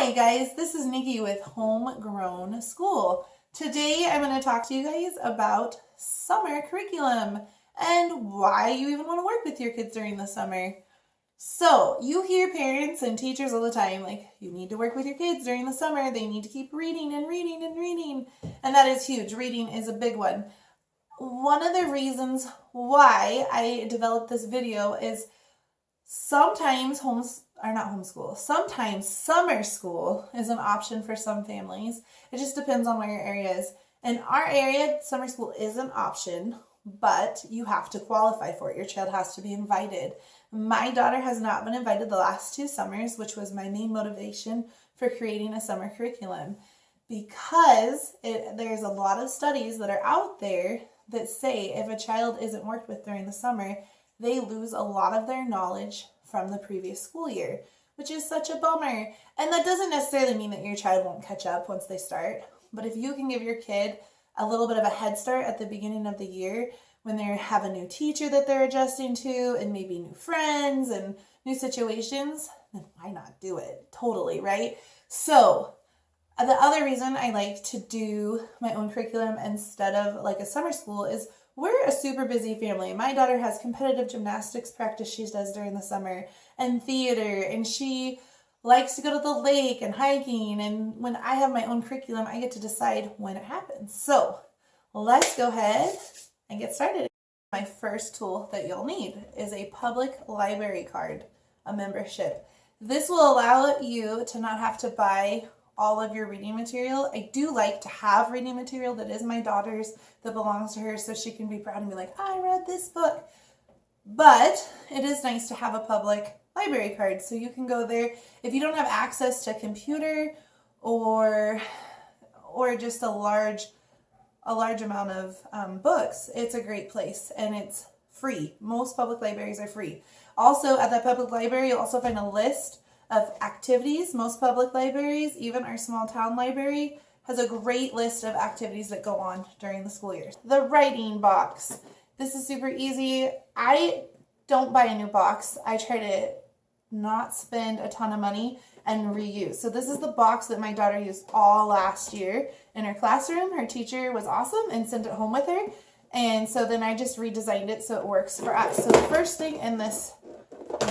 Hi guys, this is Nikki with Homegrown School. Today I'm going to talk to you guys about summer curriculum and why you even want to work with your kids during the summer. So you hear parents and teachers all the time, like, you need to work with your kids during the summer. They need to keep reading and reading and reading. And that is huge. Reading is a big one. One of the reasons why I developed this video is sometimes sometimes summer school is an option for some families. It just depends on where your area is. In our area, summer school is an option, but you have to qualify for it. Your child has to be invited. My daughter has not been invited the last 2 summers, which was my main motivation for creating a summer curriculum, because there's a lot of studies that are out there that say if a child isn't worked with during the summer, they lose a lot of their knowledge from the previous school year, which is such a bummer. And that doesn't necessarily mean that your child won't catch up once they start, but if you can give your kid a little bit of a head start at the beginning of the year when they have a new teacher that they're adjusting to and maybe new friends and new situations, then why not do it? Totally, right? So the other reason I like to do my own curriculum instead of like a summer school is we're a super busy family. My daughter has competitive gymnastics practice she does during the summer and theater, and she likes to go to the lake and hiking. And when I have my own curriculum, I get to decide when it happens. So let's go ahead and get started. My first tool that you'll need is a public library card, a membership. This will allow you to not have to buy all of your reading material. I do like to have reading material that is my daughter's, that belongs to her, so she can be proud and be like, I read this book. But it is nice to have a public library card, so you can go there. If you don't have access to a computer or just a large amount of books, it's a great place, and it's free. Most public libraries are free. Also, at that public library, you'll also find a list of activities. Most public libraries, even our small town library, has a great list of activities that go on during the school year. The writing box. This is super easy. I don't buy a new box. I try to not spend a ton of money and reuse. So this is the box that my daughter used all last year in her classroom. Her teacher was awesome and sent it home with her. And so then I just redesigned it so it works for us. So the first thing in this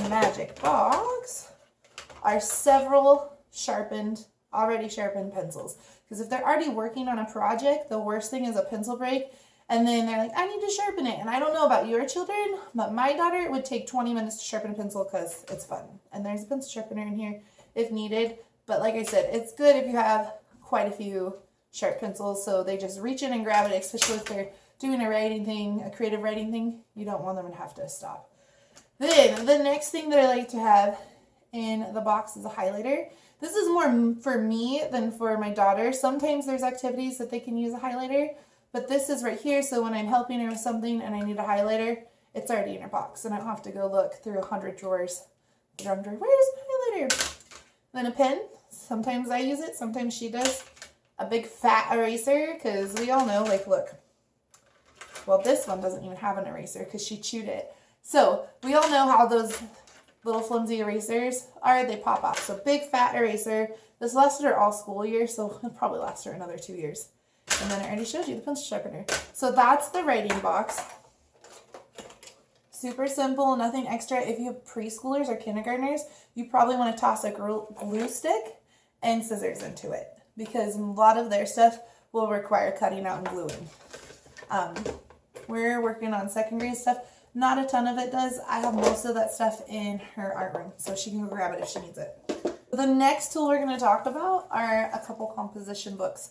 magic box are several already sharpened pencils. Because if they're already working on a project, the worst thing is a pencil break. And then they're like, I need to sharpen it. And I don't know about your children, but my daughter, it would take 20 minutes to sharpen a pencil because it's fun. And there's a pencil sharpener in here if needed. But like I said, it's good if you have quite a few sharp pencils. So they just reach in and grab it, especially if they're doing a writing thing, a creative writing thing. You don't want them to have to stop. Then the next thing that I like to have in the box is a highlighter. This is more for me than for my daughter. Sometimes there's activities that they can use a highlighter, but this is right here, so when I'm helping her with something and I need a highlighter, it's already in her box, and I don't have to go look through 100 drawers. Where's my highlighter? Then a pen. Sometimes I use it, sometimes she does. A big fat eraser, because we all know, like, look. Well, this one doesn't even have an eraser because she chewed it. So we all know how those little flimsy erasers are. They pop off. So big fat eraser. This lasted her all school year, so it'll probably last her another 2 years. And then I already showed you the pencil sharpener. So that's the writing box. Super simple, nothing extra. If you have preschoolers or kindergartners, you probably want to toss a glue stick and scissors into it, because a lot of their stuff will require cutting out and gluing. We're working on second grade stuff. Not a ton of it does. I have most of that stuff in her art room, so she can go grab it if she needs it. The next tool we're going to talk about are a couple composition books.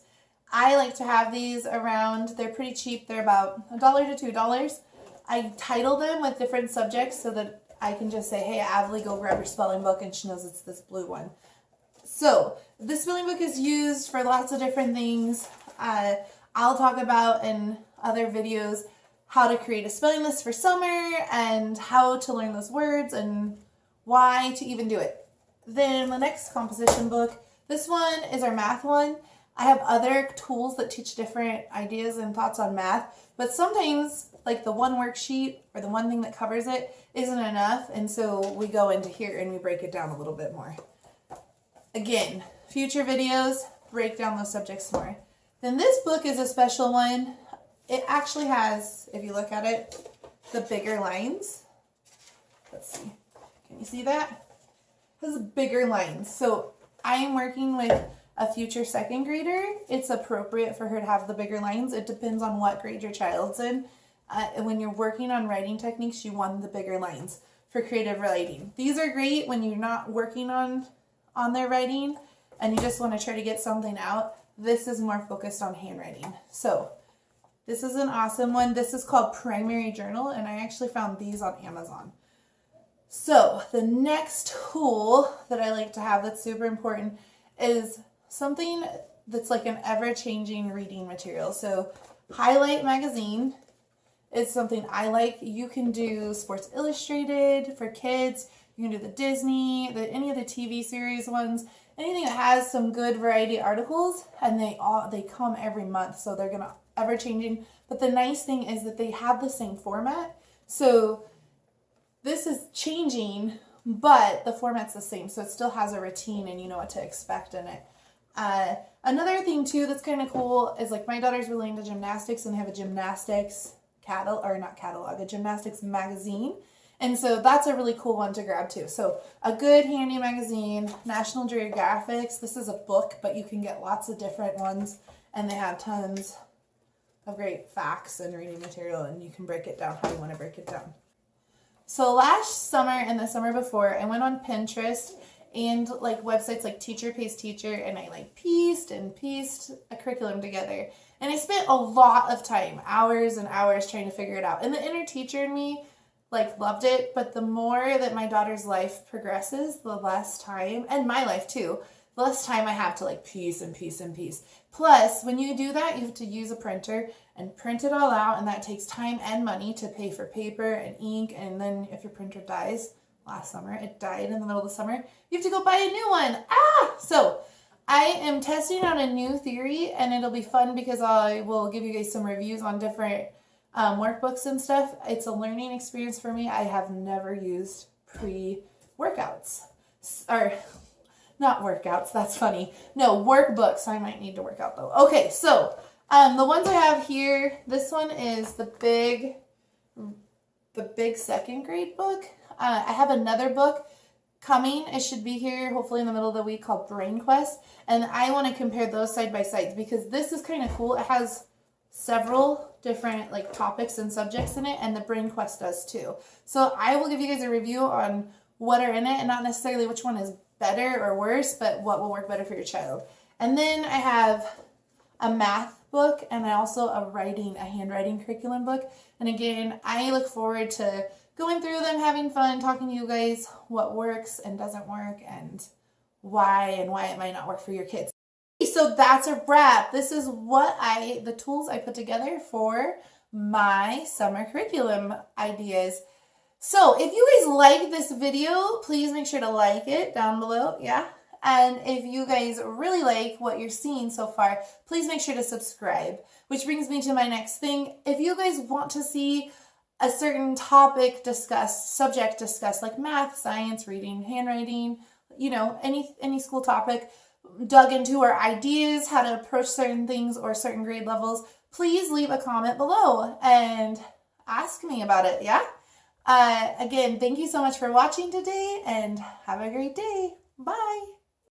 I like to have these around. They're pretty cheap. They're about $1 to $2. I title them with different subjects so that I can just say, hey, Avely, go grab your spelling book, and she knows it's this blue one. So this spelling book is used for lots of different things. I'll talk about in other videos how to create a spelling list for summer and how to learn those words and why to even do it. Then the next composition book, this one is our math one. I have other tools that teach different ideas and thoughts on math, but sometimes like the one worksheet or the one thing that covers it isn't enough, and so we go into here and we break it down a little bit more. Again, future videos, break down those subjects more. Then this book is a special one. It actually has, if you look at it, the bigger lines. Let's see. Can you see that? It has bigger lines. So I am working with a future second grader. It's appropriate for her to have the bigger lines. It depends on what grade your child's in. When you're working on writing techniques, you want the bigger lines for creative writing. These are great when you're not working on their writing and you just want to try to get something out. This is more focused on handwriting. So this is an awesome one. This is called Primary Journal, and I actually found these on Amazon. So the next tool that I like to have that's super important is something that's like an ever-changing reading material. So Highlight Magazine is something I like. You can do Sports Illustrated for kids. You can do the Disney, any of the TV series ones, anything that has some good variety articles, and they come every month, so they're gonna ever changing. But the nice thing is that they have the same format. So this is changing, but the format's the same, so it still has a routine and you know what to expect in it. Another thing too that's kind of cool is like my daughter's really into gymnastics, and they have a gymnastics a gymnastics magazine. And so that's a really cool one to grab too. So a good handy magazine, National Geographic. This is a book, but you can get lots of different ones, and they have tons of great facts and reading material, and you can break it down how you want to break it down. So last summer and the summer before, I went on Pinterest and like websites like Teacher Pays Teacher, and I like pieced a curriculum together. And I spent a lot of time, hours and hours, trying to figure it out. And the inner teacher in me like loved it, but the more that my daughter's life progresses, the less time, and my life too, the less time I have to like piece. Plus, when you do that, you have to use a printer and print it all out, and that takes time and money to pay for paper and ink. And then if your printer dies, last summer it died in the middle of the summer, you have to go buy a new one. So I am testing out a new theory, and it'll be fun because I will give you guys some reviews on different workbooks and stuff. It's a learning experience for me. I have never used pre-workouts, or not workouts, that's funny. No, workbooks. I might need to work out though. Okay, so the ones I have here, this one is the big second grade book. I have another book coming. It should be here hopefully in the middle of the week, called Brain Quest, and I want to compare those side by side because this is kind of cool. It has several different like topics and subjects in it, and the Brain Quest does too. So I will give you guys a review on what are in it, and not necessarily which one is better or worse, but what will work better for your child. And then I have a math book, and I also a handwriting curriculum book. And again, I look forward to going through them, having fun, talking to you guys what works and doesn't work, and why it might not work for your kids. So that's a wrap. This is the tools I put together for my summer curriculum ideas. So if you guys like this video, please make sure to like it down below, yeah? And if you guys really like what you're seeing so far, please make sure to subscribe. Which brings me to my next thing. If you guys want to see a certain topic discussed, subject discussed, like math, science, reading, handwriting, you know, any school topic dug into, or ideas, how to approach certain things or certain grade levels, please leave a comment below and ask me about it, yeah? Again, thank you so much for watching today, and have a great day. Bye.